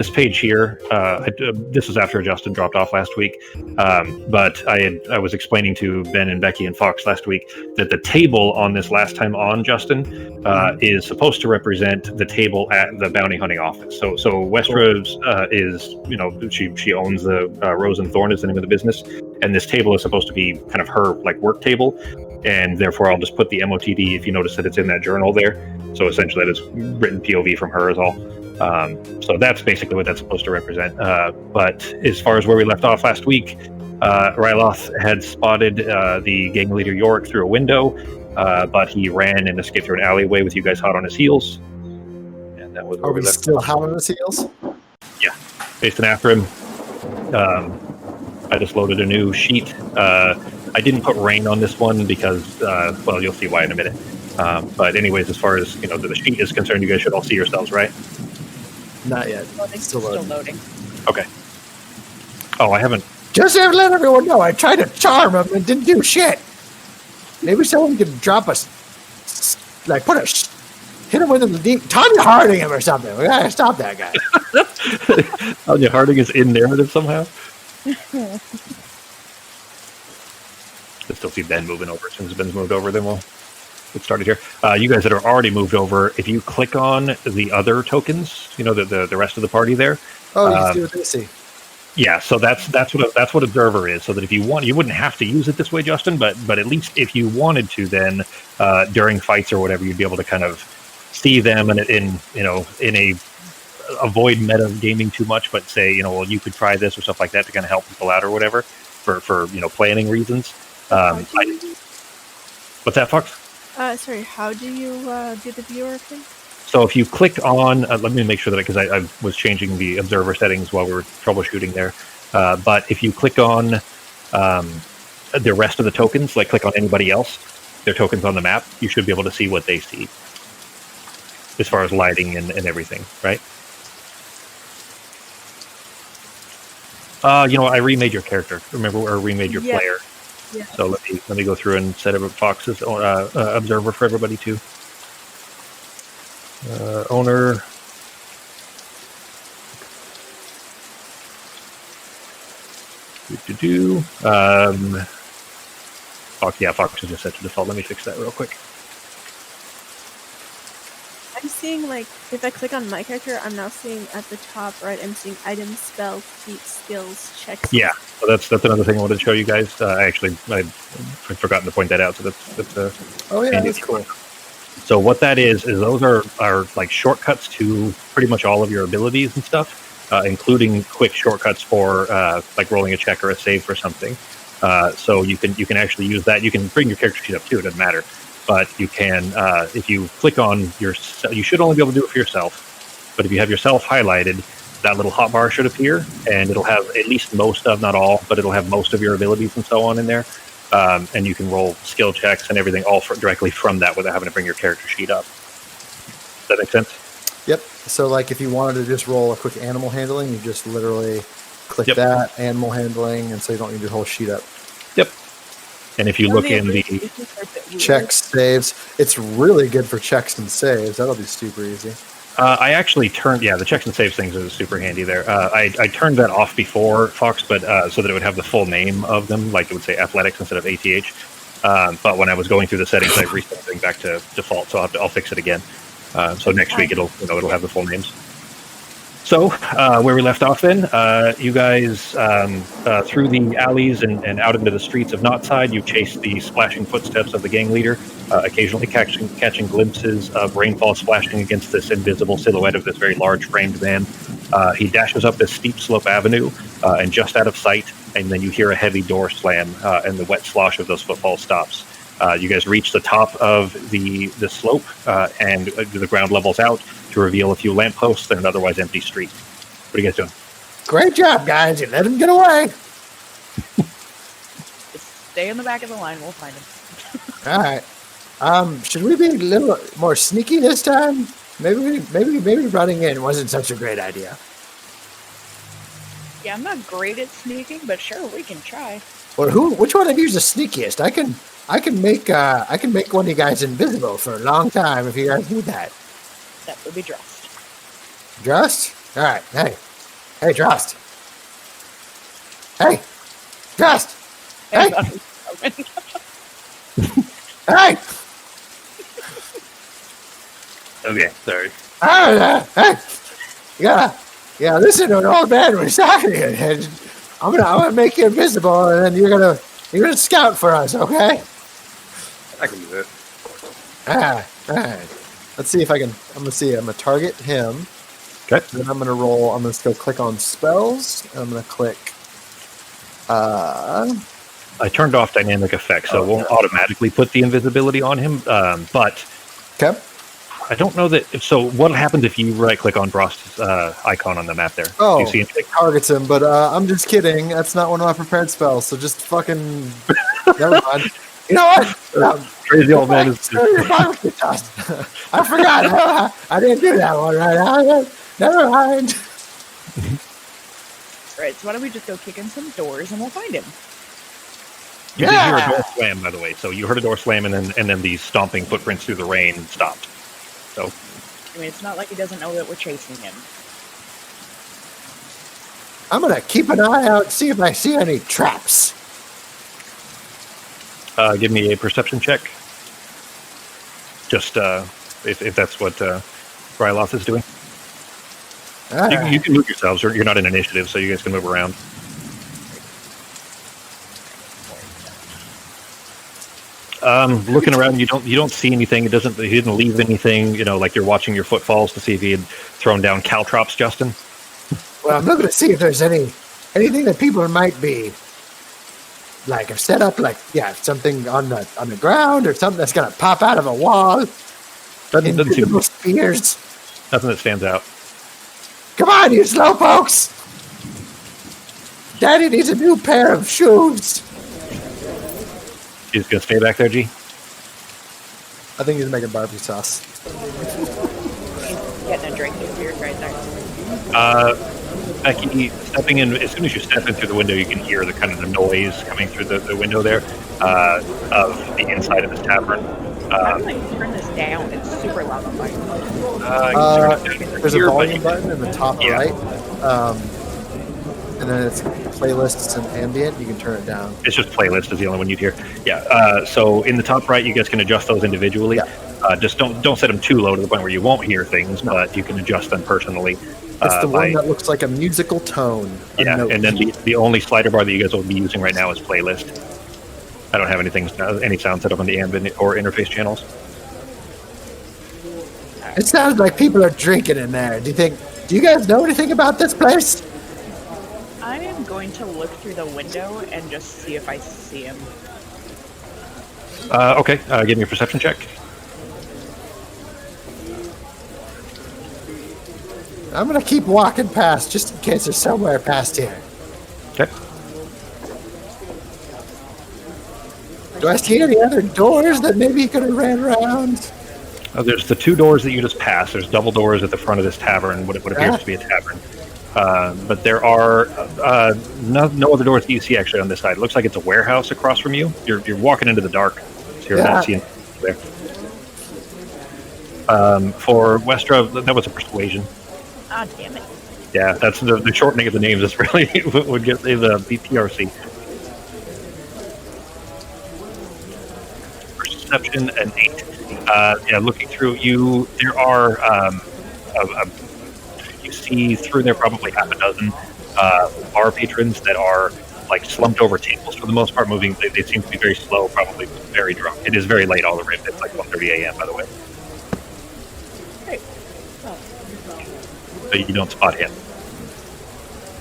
this page here, this was after Justin dropped off last week, but I was explaining to Ben and Becky and Fox last week that the table on this last time on, Justin, is supposed to represent the table at the bounty hunting office. So Westeros is, she owns the Rose and Thorn is the name of the business, and this table is supposed to be kind of her like work table, and therefore I'll just put the MOTD, if you notice that it's in that journal there. So essentially that is written POV from her is all. So that's basically what that's supposed to represent. But as far as where we left off last week, Ryloth had spotted the gang leader Yorick through a window, but he ran and escaped through an alleyway with you guys hot on his heels. And that was where we left still off. hot on his heels? Yeah, chasing after him. I just loaded a new sheet. I didn't put rain on this one because, well, you'll see why in a minute. But anyways, as far as the sheet is concerned, you guys should all see yourselves, right? Not yet. Still loading. Okay. Oh, I haven't. Just to let everyone know, I tried to charm him and didn't do shit. Maybe someone could drop us, like hit him with a Tanya Harding him or something. We gotta stop that guy. Tanya Harding is in narrative somehow. I still see Ben moving over. As soon as Ben's moved over, then we'll get started here. You guys that are already moved over, if you click on the other tokens, the rest of the party there. Oh, you can see what they see. Yeah, so that's what Observer is. So that if you want, you wouldn't have to use it this way, Justin. But at least if you wanted to, then during fights or whatever, you'd be able to kind of see them in a avoid meta gaming too much, but say well, you could try this or stuff like that to kind of help people out or whatever for planning reasons. What's that, Fox? Sorry, how do you do the viewer thing? So if you click on, let me make sure that because I was changing the observer settings while we were troubleshooting there. But if you click on the rest of the tokens, like click on anybody else, their tokens on the map, you should be able to see what they see as far as lighting and everything, right? I remade your character. Remember, or remade your player. Yeah. So let me go through and set up Fox's observer for everybody too. Owner. Fox is just set to default. Let me fix that real quick. I'm seeing if I click on my character, I'm now seeing at the top right. I'm seeing items, spells, feats, skills, checks. Yeah, so that's another thing I wanted to show you guys. I'd forgotten to point that out. So that's oh yeah, that's cool. So what that is those are like shortcuts to pretty much all of your abilities and stuff, including quick shortcuts for like rolling a check or a save for something. So you can actually use that. You can bring your character sheet up too. It doesn't matter. But you can, if you click on you should only be able to do it for yourself. But if you have yourself highlighted, that little hotbar should appear, and it'll have at least most of, not all, but it'll have most of your abilities and so on in there. And you can roll skill checks and everything all directly from that without having to bring your character sheet up. Does that make sense? Yep. So if you wanted to just roll a quick animal handling, you just literally click that, animal handling, and so you don't need your whole sheet up. Yep. And if you look in the checks, saves, it's really good for checks and saves. That'll be super easy. I actually turned, the checks and saves things are super handy there. I turned that off before, Fox, but so that it would have the full name of them, like it would say athletics instead of ATH. But when I was going through the settings, I reset everything back to default, so I'll fix it again. So next week it'll have the full names. So where we left off then, you guys through the alleys and out into the streets of Knotside, you chase the splashing footsteps of the gang leader, occasionally catching glimpses of rainfall splashing against this invisible silhouette of this very large framed man. He dashes up this steep slope avenue and just out of sight, and then you hear a heavy door slam and the wet slosh of those footfalls stops. You guys reach the top of the slope and the ground levels out to reveal a few lampposts and an otherwise empty street. What are you guys doing? Great job, guys. You let him get away. Just stay in the back of the line. We'll find him. All right. Should we be a little more sneaky this time? Maybe running in wasn't such a great idea. Yeah, I'm not great at sneaking, but sure, we can try. Or which one of you is the sneakiest? I can make one of you guys invisible for a long time if you guys need that. That would be Drust. Drust? All right. Hey, Hey, Trust. Hey, Trust. Hey, hey. Okay, sorry. Hey, you gotta listen to an old man when he's talking to you. And I'm gonna make you invisible, and then you're gonna scout for us, okay? I can do it. All right. Let's see if I can. I'm gonna target him. Okay. Then I'm gonna roll. I'm gonna go click on spells. And I'm gonna click. I turned off dynamic effects, so it won't automatically put the invisibility on him. But Okay. I don't know that. So what happens if you right-click on Brost's icon on the map there? Oh, Do you see anything? targets him, but I'm just kidding. That's not one of my prepared spells. So just fucking. Never mind. You know what? Crazy old man is. Screw your barbecue toast. I forgot. I didn't do that one right. Never mind. Right, so why don't we just go kick in some doors and we'll find him. You did hear a door slam, by the way. So you heard a door slam, and then these stomping footprints through the rain stopped. So I mean, it's not like he doesn't know that we're chasing him. I'm gonna keep an eye out, see if I see any traps. give me a perception check. Just if that's what Ryloth is doing. All right. You can move yourselves. You're not in initiative, so you guys can move around. Looking around, you don't see anything. He didn't leave anything. You know, like you're watching your footfalls to see if he had thrown down caltrops, Justin. Well, I'm looking to see if there's anything that people might be like have set up, like something on the ground or something that's gonna pop out of a wall. Doesn't seem Spears. nothing that stands out. Come on, you slowpokes! Daddy needs a new pair of shoes. He's gonna stay back there, G. I think he's making barbecue sauce. Getting a drink of beer right there. Becky, stepping in, as soon as you step in through the window, you can hear the kind of the noise coming through the window there of the inside of this tavern. I'm going to turn this down. It's super loud on my There's a volume button in the top right, and then it's playlists and ambient. You can turn it down. It's just playlist is the only one you'd hear. Yeah. So in the top right, you guys can adjust those individually. Yeah. Just don't set them too low to the point where you won't hear things, but you can adjust them personally. It's the one that looks like a musical tone. Yeah, and then the only slider bar that you guys will be using right now is playlist. I don't have any sound set up on the ambient or interface channels. It sounds like people are drinking in there. Do you guys know anything about this place? I am going to look through the window and just see if I see him. Okay, give me a perception check. I'm gonna keep walking past just in case there's somewhere past here. Okay. Do I see any other doors that maybe you could have ran around? There's the two doors that you just passed. There's double doors at the front of this tavern, what appears to be a tavern. But there are no other doors that you see actually on this side. It looks like it's a warehouse across from you. You're walking into the dark, so you're not seeing there. For Westra, that was a persuasion. Ah, damn it. Yeah, that's the shortening of the names. Is really would get the PRC. Perception an 8. Looking through you, there are you see through there probably half a dozen bar patrons that are like slumped over tables for the most part, moving. They seem to be very slow, probably very drunk. It is very late already. It's like 1:30 a.m. by the way. But you don't spot him.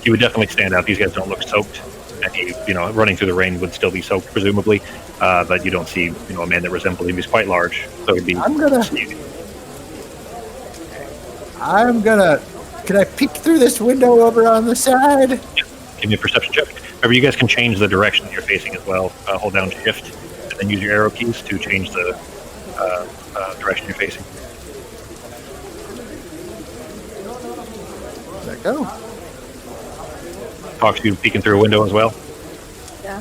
He would definitely stand out. These guys don't look soaked, and he, running through the rain would still be soaked, presumably. But you don't see, a man that resembles him. He's quite large, so he'd be. Can I peek through this window over on the side? Yeah. Give me a perception check. However, you guys can change the direction you're facing as well. Hold down Shift, and then use your arrow keys to change the direction you're facing. There we go. Fox, you peeking through a window as well? Yeah.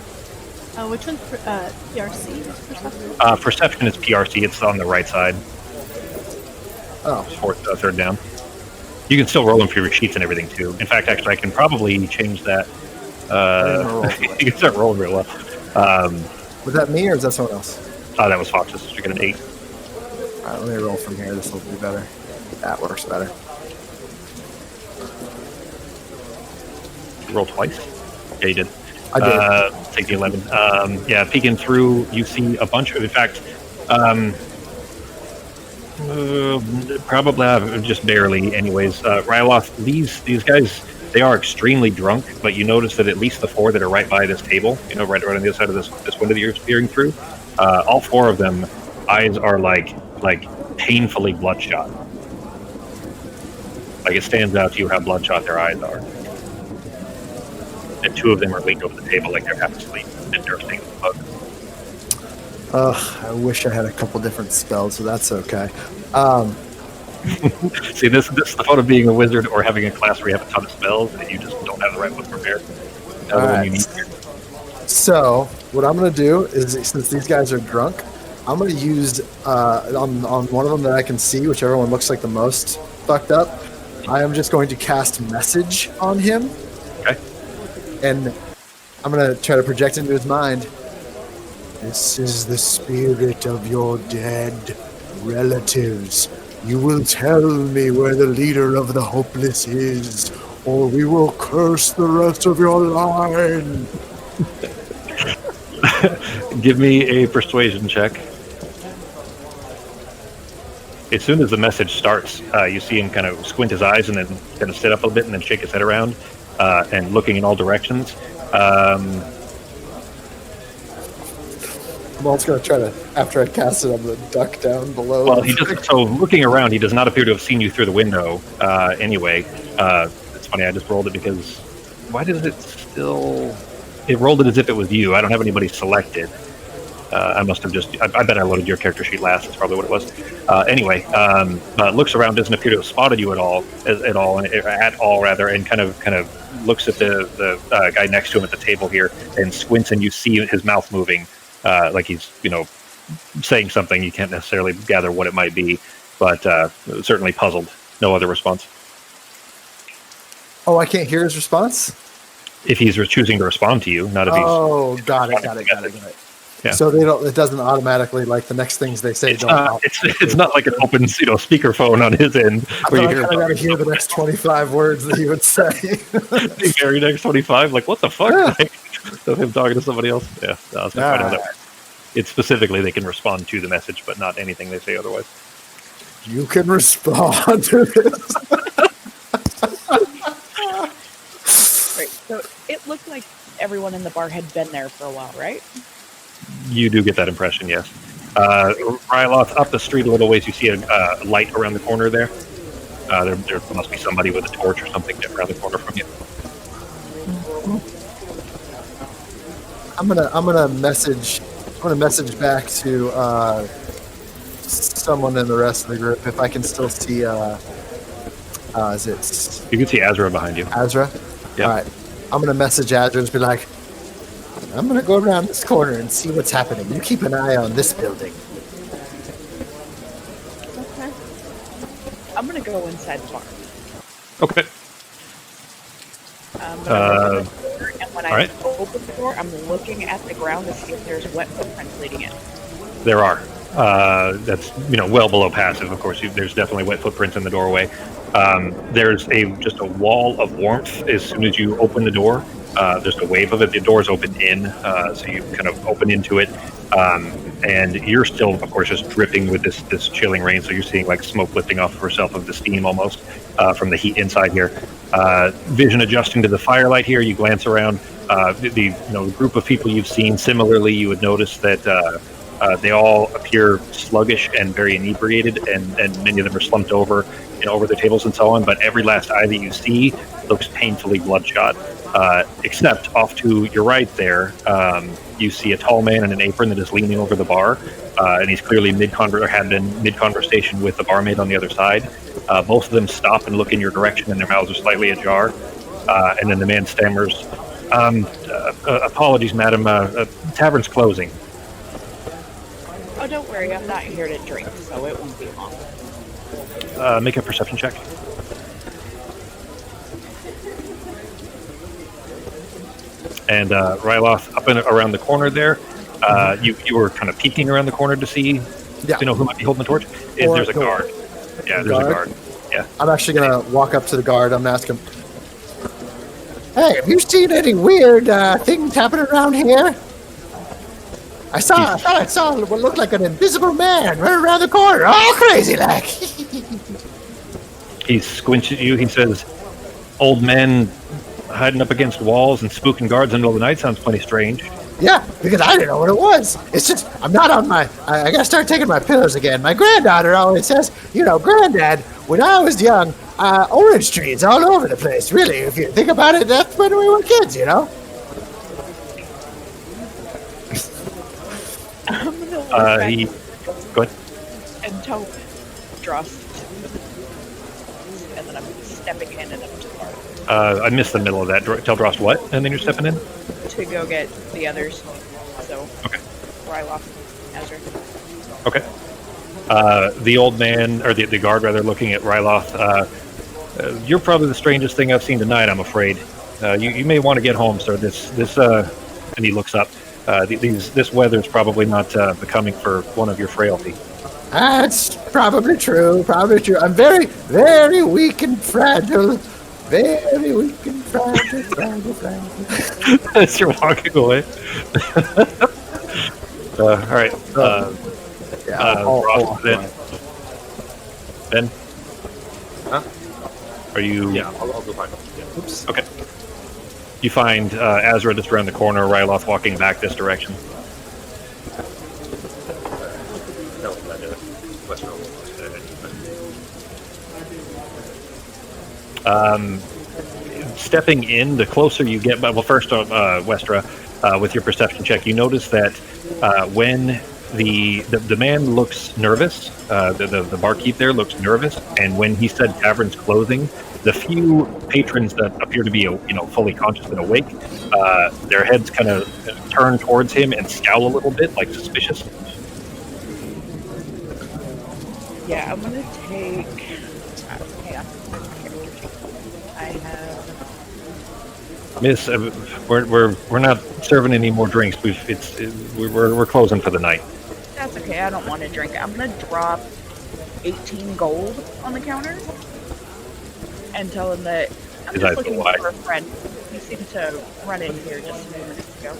Which one's PRC? Perception? Perception is PRC. It's on the right side. Oh. Third down. You can still roll them for your sheets and everything too. In fact, actually, I can probably change that. You can start rolling real well. Was that me or is that someone else? Oh, that was Fox's. You get an 8. All right, let me roll from here. This will be better. That works better. You roll twice? Yeah, you did. I did. Take the 11. Yeah, peeking through, you see a bunch of, in fact, probably just barely, anyways. Ryloth, these guys, they are extremely drunk, but you notice that at least the 4 that are right by this table, right on the other side of this window that you're peering through, all 4 of them, eyes are like painfully bloodshot. Like it stands out to you how bloodshot their eyes are. And 2 of them are leaned over the table like they're half asleep and nursing the bug. I wish I had a couple different spells, so that's okay. See, this is the fun of being a wizard or having a class where you have a ton of spells and you just don't have the right ones prepared. All right. So what I'm going to do is, since these guys are drunk, I'm going to use on one of them that I can see, whichever one looks like the most fucked up. I am just going to cast message on him. Okay. And I'm going to try to project into his mind. This is the spirit of your dead relatives. You will tell me where the leader of the hopeless is, or we will curse the rest of your line. Give me a persuasion check. As soon as the message starts, you see him kind of squint his eyes and then kind of sit up a bit and then shake his head around and looking in all directions. I'm also going to try to, after I cast it, I'm going to duck down below. Well, so looking around, he does not appear to have seen you through the window anyway. It's funny, I just rolled it because... Why does it still... It rolled it as if it was you. I don't have anybody selected. I must have just... I bet I loaded your character sheet last. That's probably what it was. Anyway, looks around, doesn't appear to have spotted you at all, and kind of looks at the guy next to him at the table here and squints, and you see his mouth moving, like he's, saying something. You can't necessarily gather what it might be, but certainly puzzled. No other response. Oh, I can't hear his response? If he's choosing to respond to you, not if he's... Oh, got it. Yeah. So it doesn't automatically, like, the next things they say it's not like it opens, speakerphone on his end. I got to hear the next 25 words that he would say. The very next 25? Like, what the fuck? Yeah. Of him talking to somebody else? Yeah. I was gonna find out that. It's specifically they can respond to the message, but not anything they say otherwise. You can respond to this. Right. So it looked like everyone in the bar had been there for a while, right? You do get that impression, yes. Ryloth, up the street a little ways, you see a light around the corner there. There must be somebody with a torch or something around the corner from you. I'm gonna message back to someone in the rest of the group if I can still see. Is it? You can see Azra behind you. Azra. Yeah. All right. I'm gonna message Azra and be like, I'm gonna go around this corner and see what's happening. You keep an eye on this building. Okay. I'm gonna go inside the bar. Okay. And when I open the door, I'm looking at the ground to see if there's wet footprints leading in. There are. That's well below passive. Of course, there's definitely wet footprints in the doorway. There's just a wall of warmth as soon as you open the door. There's a wave of it. The door's open in, so you kind of open into it, and you're still, of course, just dripping with this chilling rain. So you're seeing like smoke lifting off of herself of the steam almost from the heat inside here. Vision adjusting to the firelight here. You glance around. The group of people you've seen. Similarly, you would notice that they all appear sluggish and very inebriated, and many of them are slumped over, over their tables and so on. But every last eye that you see looks painfully bloodshot. Except off to your right there, you see a tall man in an apron that is leaning over the bar, and he's clearly had been mid-conversation with the barmaid on the other side. Both of them stop and look in your direction, and their mouths are slightly ajar. And then the man stammers, apologies, madam, tavern's closing. Oh, don't worry, I'm not here to drink, so it won't be long. Make a perception check. And Ryloth, up and around the corner there, you were kind of peeking around the corner to see, who might be holding the torch. There's a guard. Yeah, there's a guard. Yeah. I'm actually gonna walk up to the guard. I'm gonna ask him, Hey, have you seen any weird things happening around here? I thought I saw what looked like an invisible man running around the corner, all crazy like. He squints at you. He says, "Old men hiding up against walls and spooking guards in the middle of the night sounds plenty strange." Yeah, because I didn't know what it was. It's just, I'm not on my, I gotta start taking my pillows again. My granddaughter always says, Granddad, when I was young, orange trees all over the place. Really, if you think about it, that's when we were kids, I'm gonna look back Go ahead. and tell Drost, and then I'm stepping in and up to the bar I missed the middle of that. Tell Drost what? And then you're stepping in? to go get the others. So, Okay. Ryloth, Ezra. Okay. The old man, or the guard rather, looking at Ryloth, you're probably the strangest thing I've seen tonight, I'm afraid. You may want to get home, sir. And he looks up. This weather's probably not becoming for one of your frailty. That's probably true, I'm very, very weak and fragile. Very weak and fragile. As you're walking away. All right. Ross, Ben? Huh? Are you... Yeah, I'll go find him. Yeah. Oops. Okay. You find Azra just around the corner, Ryloth walking back this direction. No, I do it. Western. Stepping in, the closer you get, well, first, Westra, with your perception check, you notice that when the man looks nervous, the barkeep there looks nervous, and when he said tavern's closing, the few patrons that appear to be, fully conscious and awake, their heads kind of turn towards him and scowl a little bit, like suspicious. Yeah, I'm gonna take. Hang on. I have. Miss, we're not serving any more drinks. We're closing for the night. That's okay. I don't want to drink. I'm gonna drop 18 gold on the counter and tell him that I'm Is just that looking why? for a friend. He seemed to run in here just a few minutes ago.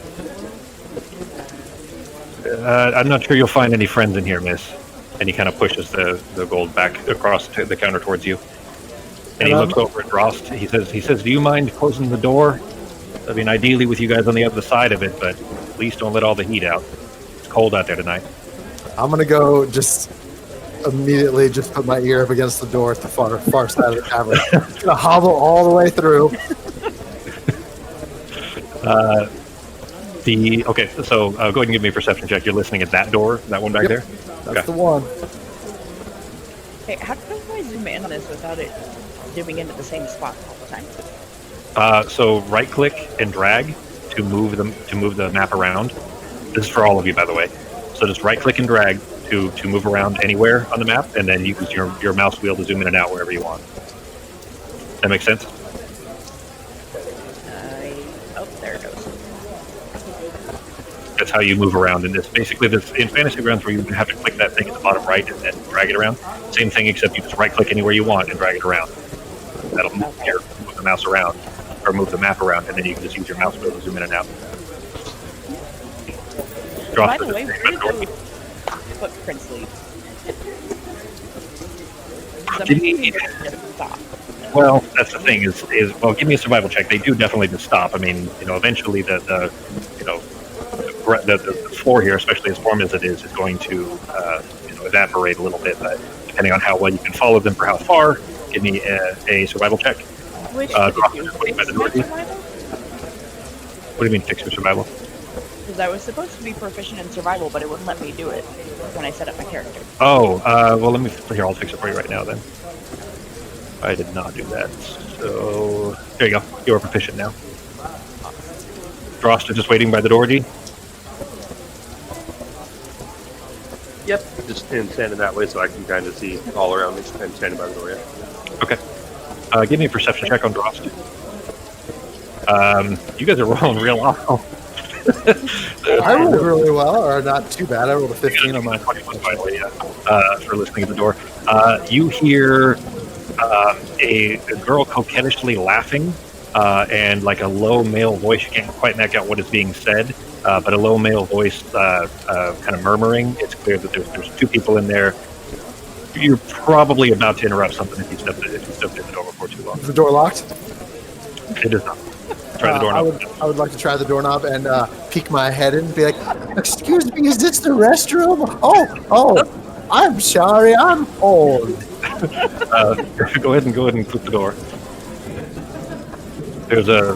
I'm not sure you'll find any friends in here, miss. And he kind of pushes the gold back across the counter towards you. And he looks over at Drost. He says, "Do you mind closing the door? I mean, ideally with you guys on the other side of it, but please don't let all the heat out. It's cold out there tonight." I'm gonna go just immediately just put my ear up against the door at the far side of the tavern. Just gonna hobble all the way through. Okay, so go ahead and give me a perception check. You're listening at that door, that one back there? That's the one. Hey, how do I zoom in on this without it zooming into the same spot all the time? So right click and drag to move the map around. This is for all of you, by the way. So just right click and drag to move around anywhere on the map, and then use your mouse wheel to zoom in and out wherever you want. That makes sense? Oh, there it goes. That's how you move around in this. Basically, in Fantasy Grounds, where you have to click that thing at the bottom right and then drag it around. Same thing, except you just right click anywhere you want and drag it around. That'll move the mouse around, or move the map around, and then you can just use your mouse wheel to zoom in and out. By the way, where did those footprints lead? Well, that's the thing is give me a survival check. They do definitely just stop. I mean, eventually the floor here, especially as warm as it is going to evaporate a little bit. But depending on how well you can follow them for how far, give me a survival check. Which What do you mean fix your survival? Because I was supposed to be proficient in survival, but it wouldn't let me do it when I set up my character. Oh, well, let me here. I'll fix it for you right now. Then I did not do that. So there you go. You are proficient now. Frost is just waiting by the door, G. Yep, just standing that way so I can kind of see all around me and standing by the door, yeah. Okay. Give me a perception check on Drost. You guys are rolling real well. I rolled really well, or not too bad. I rolled a 15 on my 21 finally, for listening to the door. You hear a girl coquettishly laughing, and like a low male voice. You can't quite make out what is being said, but a low male voice kind of murmuring. It's clear that there's two people in there. You're probably about to interrupt something if you stepped in the door before too long. Is the door locked? It is not. Try the doorknob. I would like to try the doorknob and peek my head in and be like, "Excuse me, is this the restroom? Oh, I'm sorry, I'm old." Go ahead and click the door. There's a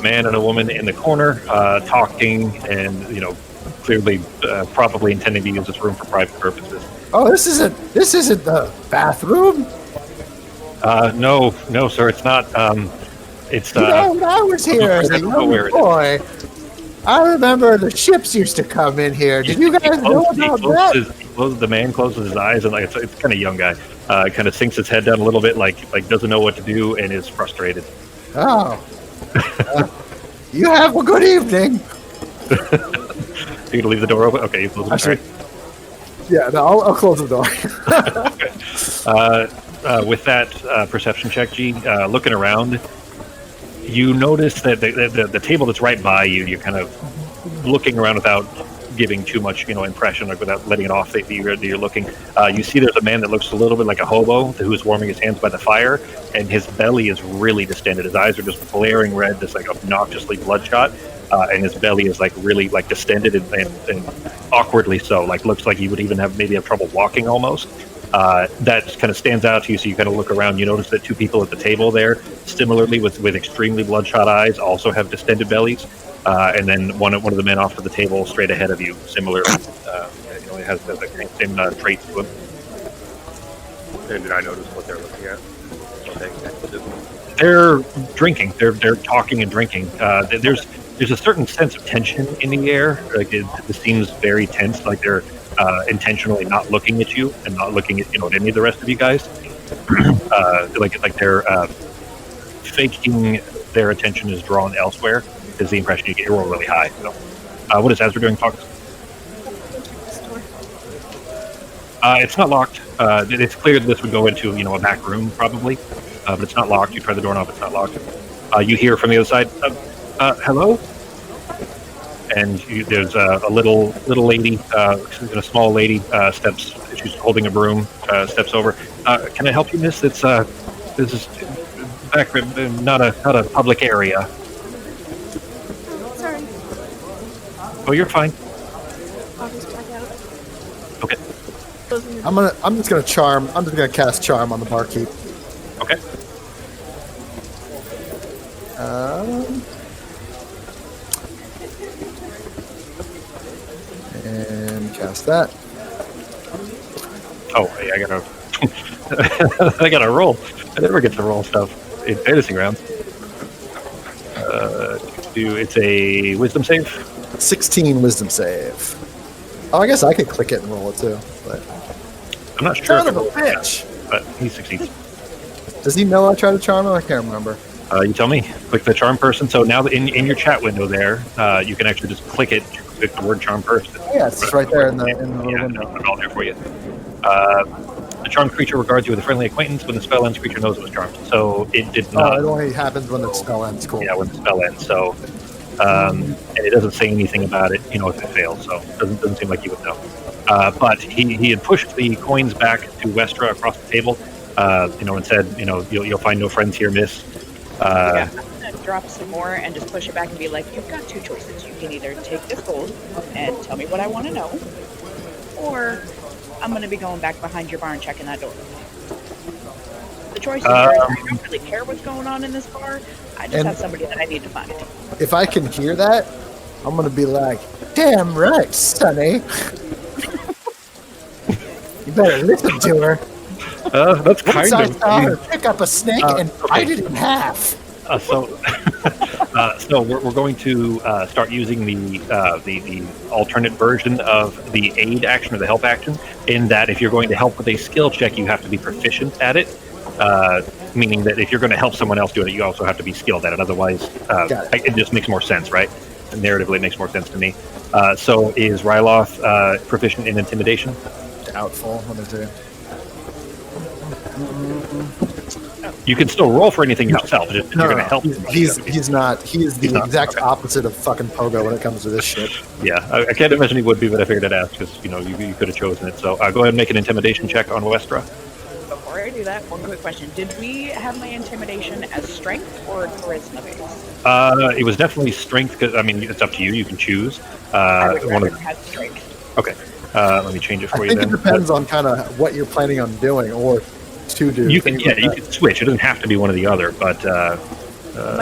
man and a woman in the corner talking, and clearly probably intending to use this room for private purposes. Oh, this isn't the bathroom. No, sir, it's not. It's When I was here as a young boy, I remember the ships used to come in here. Did you guys know about that? The man closes his eyes, and it's kind of young guy. Kind of sinks his head down a little bit, like doesn't know what to do, and is frustrated. Oh, you have a good evening. You gonna leave the door open? Okay, you close the door. Yeah, no, I'll close the door. With that perception check, G, looking around, you notice that the table that's right by you, you're kind of looking around without giving too much, impression, like without letting it off that you're looking. You see there's a man that looks a little bit like a hobo who's warming his hands by the fire, and his belly is really distended. His eyes are just glaring red, just like obnoxiously bloodshot, and his belly is like really like distended and awkwardly so. Like looks like he would even have trouble walking almost. That kind of stands out to you, so you kind of look around. You notice that two people at the table there, similarly with extremely bloodshot eyes, also have distended bellies. And then one of the men off of the table straight ahead of you, similarly, it has the same traits to him. And did I notice what they're looking at? They're drinking. They're talking and drinking. There's a certain sense of tension in the air. Like it seems very tense. Like they're intentionally not looking at you and not looking at at any of the rest of you guys. like they're faking their attention is drawn elsewhere. Is the impression you get. You roll really high. So, what is Azra doing, Fox? It's not locked. It's clear that this would go into a back room probably, but it's not locked. You try the doorknob, it's not locked. You hear from the other side, hello? And there's a little lady, a small lady steps. She's holding a broom. Steps over. Can I help you, miss? This is back, not a public area. Sorry. Oh, you're fine. I'll just check out. Okay. I'm just gonna cast charm on the barkeep. Okay. And cast that. Oh, hey, I gotta roll. I never get to roll stuff in fantasy rounds. It's a wisdom save. 16 wisdom save. Oh, I guess I could click it and roll it too. But I'm not sure. Son of a bitch! But he succeeds. Does he know I tried to charm him? I can't remember. You tell me. Click the charm person. So now in your chat window there, you can actually just click it. Click the word charm person. Oh, yeah, it's right there in the little window. Put it all there for you. The charmed creature regards you with a friendly acquaintance. When the spell ends, creature knows it was charmed. So it did not. It only happens when the spell ends. Cool. Yeah, when the spell ends. So, and it doesn't say anything about it. If it fails. So it doesn't seem like you would know. But he had pushed the coins back to Westra across the table. And said, you'll find no friends here, miss. I'm gonna drop some more and just push it back and be like, you've got two choices. You can either take this gold and tell me what I want to know, or I'm going to be going back behind your bar and checking that door. The choice is yours. I don't really care what's going on in this bar. I just have somebody that I need to find. If I can hear that, I'm going to be like, damn right, Sonny. You better listen to her. That's Once kind I of. saw her pick up a snake and bite it in half. So we're going to start using the alternate version of the aid action or the help action. In that, if you're going to help with a skill check, you have to be proficient at it. meaning that if you're going to help someone else do it, you also have to be skilled at it. Otherwise, it just makes more sense, right? Narratively, it makes more sense to me. So is Ryloth proficient in intimidation? Doubtful. Let me see. You can still roll for anything yourself. Just if you're going to help. He's not. He is the He's not, exact okay. opposite of fucking Pogo when it comes to this shit. Yeah, I can't imagine he would be, but I figured I'd ask because you could have chosen it. So go ahead and make an intimidation check on Westra. Before I do that, one quick question. Did we have my intimidation as strength or charisma based? It was definitely strength. Cause, I mean, it's up to you. You can choose. I would one rather of, have strength. okay. Let me change it for I you think then. it depends on kind of what you're planning on doing or to do. You can, things yeah, like you that. can switch. It doesn't have to be one or the other, but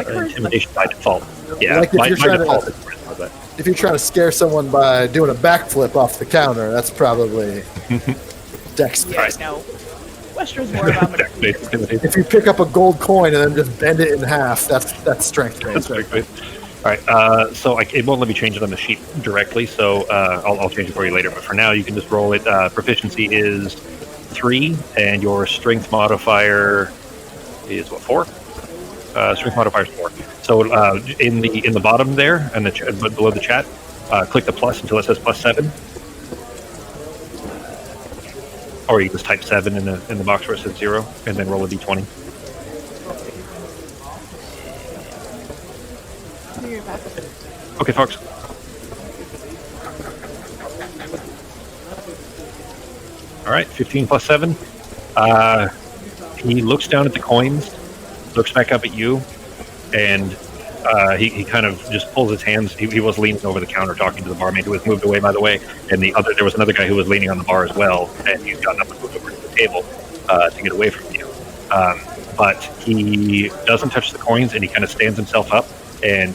intimidation by default. Yeah, Like if by you're trying to- default, it's charisma, but If you're trying to scare someone by doing a backflip off the counter, that's probably dex. Yeah, no. Wester's more about dex-based intimidation. If you pick up a gold coin and then just bend it in half, that's strength based. That's very good. All right, so it won't let me change it on the sheet directly, so I'll change it for you later. But for now, you can just roll it. Proficiency is 3, and your strength modifier is what, 4? Strength modifier is 4. So in the bottom there, and below the chat, click the plus until it says +7, or you can just type 7 in the box where it says 0, and then roll a d20. You're back. Okay, folks. All right, 15 plus 7. He looks down at the coins, looks back up at you, and he kind of just pulls his hands. He was leaning over the counter talking to the barmaid, who was moved away, by the way. And there was another guy who was leaning on the bar as well, and he's gotten up and moved over to the table to get away from you. But he doesn't touch the coins, and he kind of stands himself up and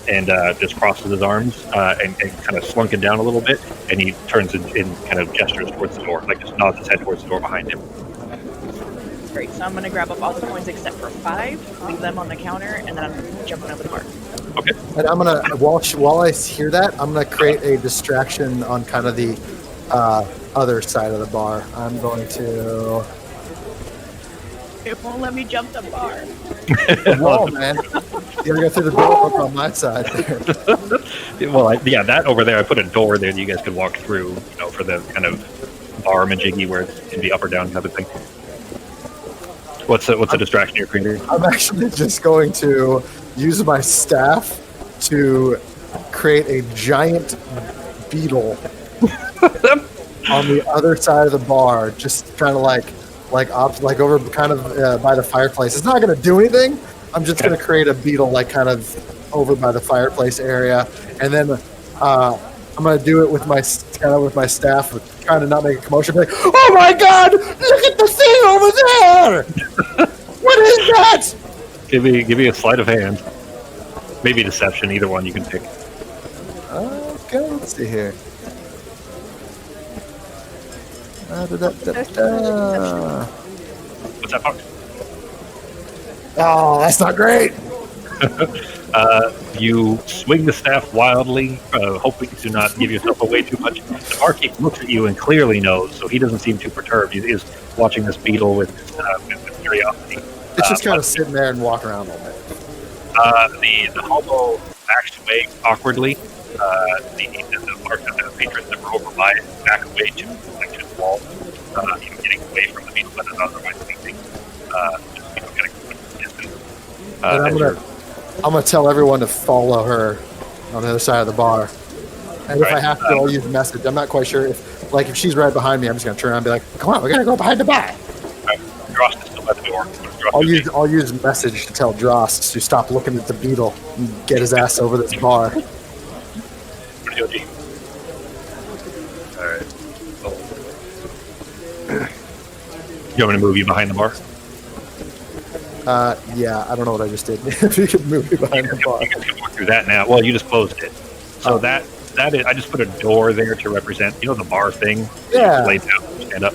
just crosses his arms and kind of slunking down a little bit, and he turns and kind of gestures towards the door, like just nods his head towards the door behind him. Great, so I'm going to grab up all the coins except for 5, leave them on the counter, and then I'm jumping over the bar. Okay. And I'm gonna while I hear that, I'm gonna create a distraction on kind of the other side of the bar. I'm going to It won't let me jump the bar. the wall, man. You gotta go through the door over on my side. Well, that over there, I put a door there that you guys could walk through, for the kind of bar majiggy where it can be up or down type of thing. What's a distraction you're creating? I'm actually just going to use my staff to create a giant beetle on the other side of the bar, just kind of like over kind of by the fireplace. It's not going to do anything. I'm just going to create a beetle like kind of over by the fireplace area, and then I'm going to do it with my staff, trying to not make a commotion. Like, oh my god! Look at the thing over there! What is that? Give me a sleight of hand, maybe deception. Either one you can pick. Okay, let's see here. What's that, Fox? Oh, that's not great. You swing the staff wildly, hoping to not give yourself away too much. The barkeep looks at you and clearly knows, so he doesn't seem too perturbed. He is watching this beetle with curiosity. It's just kind of sitting there and walking around all day. The hobo backs away awkwardly. The bartender, the patrons that were over by it, back away to the wall, getting away from the beetle, but not otherwise anything. Just kind of distance. And I'm gonna tell everyone to follow her on the other side of the bar. And if I have to, I'll use message. I'm not quite sure if she's right behind me, I'm just gonna turn around and be like, "Come on, we gotta go behind the bar." Drost is still at the door. I'll use message to tell Drost to stop looking at the beetle and get his ass over this bar. Pretty OG. All right. You want me to move you behind the bar? Yeah, I don't know what I just did. If you could move me behind the bar. You can walk through that now. Well, you just closed it. So that is, I just put a door there to represent, the bar thing. Yeah. Laid down, stand up,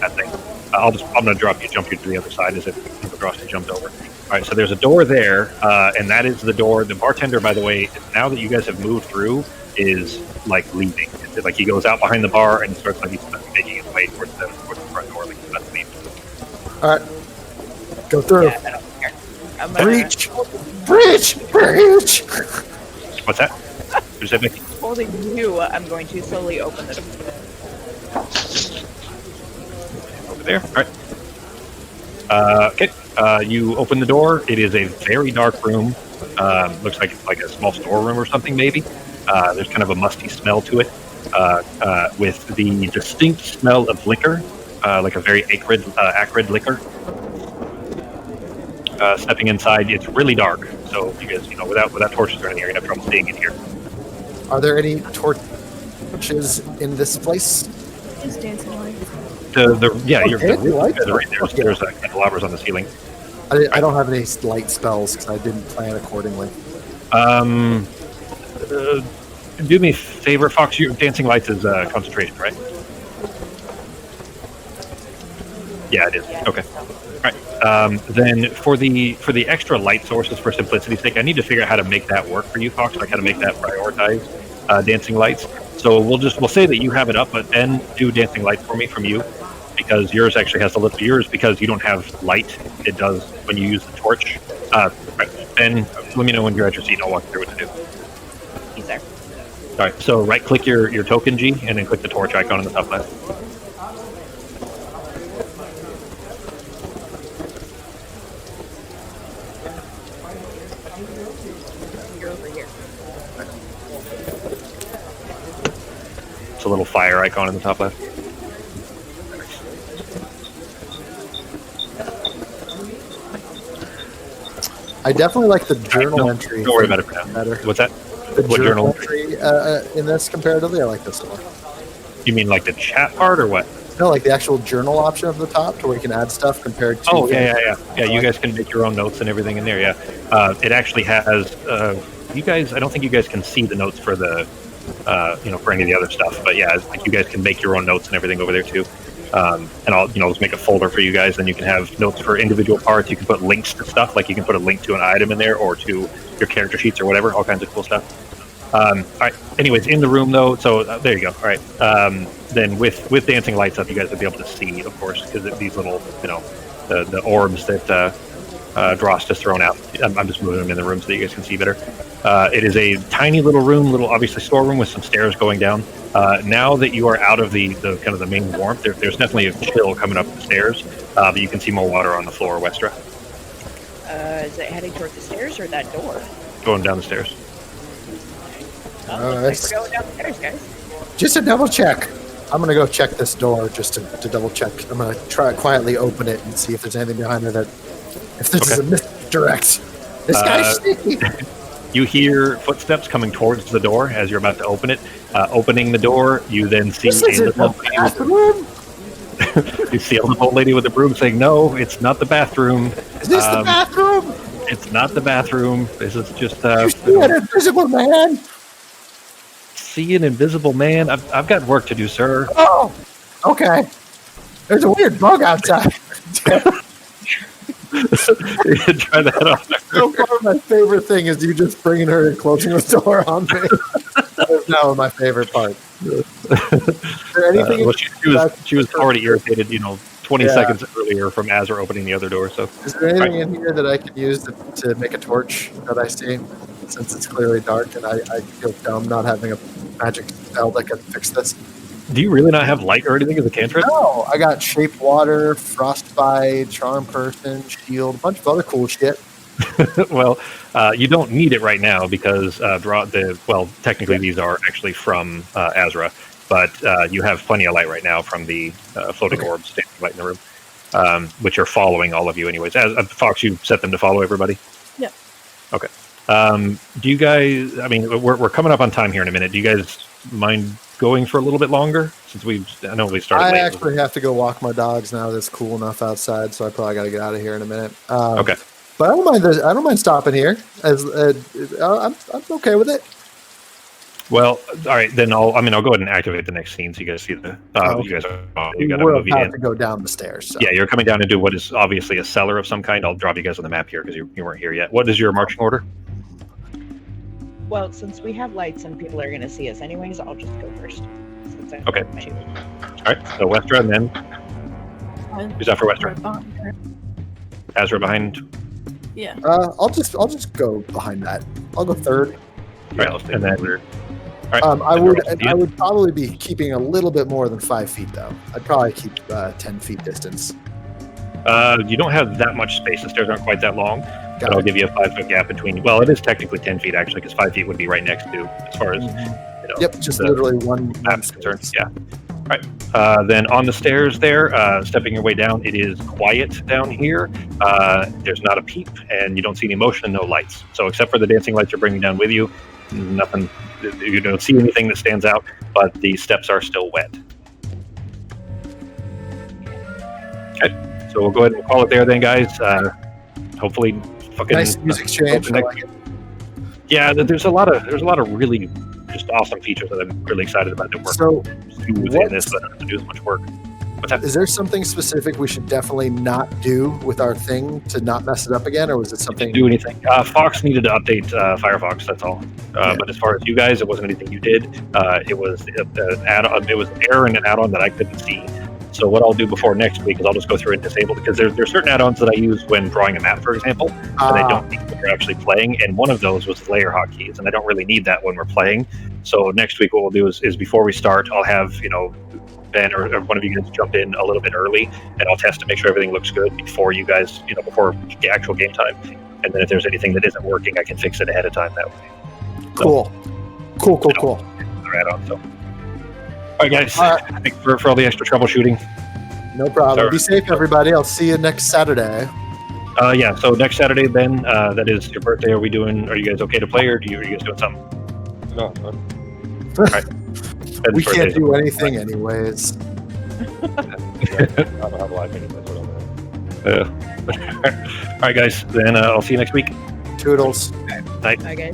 that thing. I'm going to jump you to the other side as if Drosty jumped over. All right, so there's a door there, and that is the door. The bartender, by the way, now that you guys have moved through, is like leaving. It's like he goes out behind the bar and starts like he's making his way towards the front door, like he's about to leave. All right, go through. Yeah, I don't care. I'm gonna, Breach! Breach! Breach! What's that? Who's that, Mickey? holding you, I'm going to slowly open the door. Over there. All right. Okay. You open the door. It is a very dark room. Looks like it's like a small storeroom or something, maybe. There's kind of a musty smell to it, with the distinct smell of liquor, like a very acrid liquor. Stepping inside, it's really dark. So you guys, without torches or anything, you're gonna have trouble seeing in here. Are there any torches in this place? Just dancing lights. You're dancing lights? right there. There's candelabras on the ceiling. I don't have any light spells because I didn't plan accordingly. Do me a favor, Fox. Your dancing lights is concentration, right? Yeah, it is. Okay. All right. Then for the extra light sources, for simplicity's sake, I need to figure out how to make that work for you, Fox. Like how to make that prioritize dancing lights. So we'll say that you have it up, but then do dancing lights for me from you, because yours actually has to lift yours because you don't have light. It does when you use the torch. Right. And let me know when you're at your seat, and I'll walk through what to do. He's there. All right. So right-click your token G, and then click the torch icon on the top left. You're over here. It's a little fire icon in the top left. I definitely like the journal entry. Don't worry about it for now. Better. What's that? The What journal journal? entry in this comparatively, I like this one. You mean like the chat part or what? No, like the actual journal option at the top, to where you can add stuff compared to. Oh yeah. You guys can make your own notes and everything in there. Yeah, it actually has. You guys, I don't think you guys can see the notes for the, for any of the other stuff. But yeah, like you guys can make your own notes and everything over there too. And I'll, just make a folder for you guys. Then you can have notes for individual parts. You can put links to stuff, like you can put a link to an item in there or to your character sheets or whatever. All kinds of cool stuff. All right. Anyways, in the room though, so there you go. All right. Then with dancing lights up, you guys will be able to see, of course, because these little, the orbs that Drost has thrown out. I'm just moving them in the room so that you guys can see better. It is a tiny little room, obviously storeroom with some stairs going down. Now that you are out of the kind of the main warmth, there's definitely a chill coming up the stairs, but you can see more water on the floor, Westra. Is it heading toward the stairs or that door? Going down the stairs. Looks like we're going downstairs, guys. Just a double check. I'm gonna go check this door just to double check. I'm gonna try quietly open it and see if there's anything behind there if this is a misdirect. This guy's sneaky. You hear footsteps coming towards the door as you're about to open it. Opening the door, you then see This isn't the bathroom. you see a little old lady with a broom saying, "No, it's not the bathroom. Is this the bathroom? It's not the bathroom. This is just You see an invisible man? see an invisible man. I've got work to do, sir." Oh, okay. There's a weird bug outside. Try that on. So far, my favorite thing is you just bringing her and closing the door on me. That is now my favorite part. Is there anything? Well, she was already irritated, 20 seconds earlier from Azra opening the other door. So, Is there anything in here that I can use to make a torch that I see? Since it's clearly dark and I feel dumb not having a magic spell that can fix this. do you really not have light or anything as a cantrip? No, I got shape water, frostbite, charm person, shield, a bunch of other cool shit. Well, you don't need it right now because technically these are actually from Azra, but you have plenty of light right now from the floating orbs, standing light in the room, which are following all of you anyways. As Fox, you set them to follow everybody? Yep. Okay. Do you guys, we're coming up on time here in a minute. Do you guys mind going for a little bit longer? Since I know we started late. I actually have to go walk my dogs now that it's cool enough outside, so I probably got to get out of here in a minute. Okay. But I don't mind stopping here. I'm okay with it. Well, all right, then I'll go ahead and activate the next scene so you guys see the. You guys are. You got to We're move you about in. to go down the stairs. So. Yeah, you're coming down into what is obviously a cellar of some kind. I'll drop you guys on the map here because you weren't here yet. What is your marching order? Well, since we have lights and people are going to see us anyways, I'll just go first. Okay. All right, so Westra, and then who's after Westra? Azra behind Yeah. I'll just go behind that. I'll go third. Right, and then all right, I would probably be keeping a little bit more than 5 feet though. I'd probably keep 10 feet distance. You don't have that much space. The stairs aren't quite that long. But Got I'll it. give you a 5-foot gap between. Well, it is technically 10 feet actually, because 5 feet would be right next to, as far as Yep, just the literally one map's concerned. Yeah. All right. Then on the stairs there, stepping your way down, it is quiet down here. There's not a peep, and you don't see any motion and no lights. So except for the dancing lights you're bringing down with you, nothing. You don't see anything that stands out, but the steps are still wet. Okay. So we'll go ahead and call it there then, guys. Hopefully, fucking Nice music change. I like it. Yeah, there's a lot of really just awesome features that I'm really excited about that work So, smooth in this, but I don't have to do as much work. What's that? is there something specific we should definitely not do with our thing to not mess it up again, or was it something? Do anything? Fox needed to update Firefox. That's all. But as far as you guys, it wasn't anything you did. It was an add-on. It was an error in an add-on that I couldn't see. So what I'll do before next week is I'll just go through and disable, because there's certain add-ons that I use when drawing a map, for example, and I don't need when we're actually playing. And one of those was layer hotkeys, and I don't really need that when we're playing. So next week, what we'll do is before we start, I'll have Ben or one of you guys jump in a little bit early, and I'll test to make sure everything looks good before you guys, before the actual game time. And then if there's anything that isn't working, I can fix it ahead of time that way. Cool. Other add-on. So, all right, guys. Thanks for all the extra troubleshooting. No problem. Sorry. Be safe, everybody. I'll see you next Saturday. Yeah. So next Saturday, Ben, that is your birthday. Are you guys okay to play, or are you guys doing something? No, All right. Ben's We can't birthday. do anything anyways. I don't have a life anyway, so I don't know. All right, guys. Then I'll see you next week. Toodles. Night. Okay.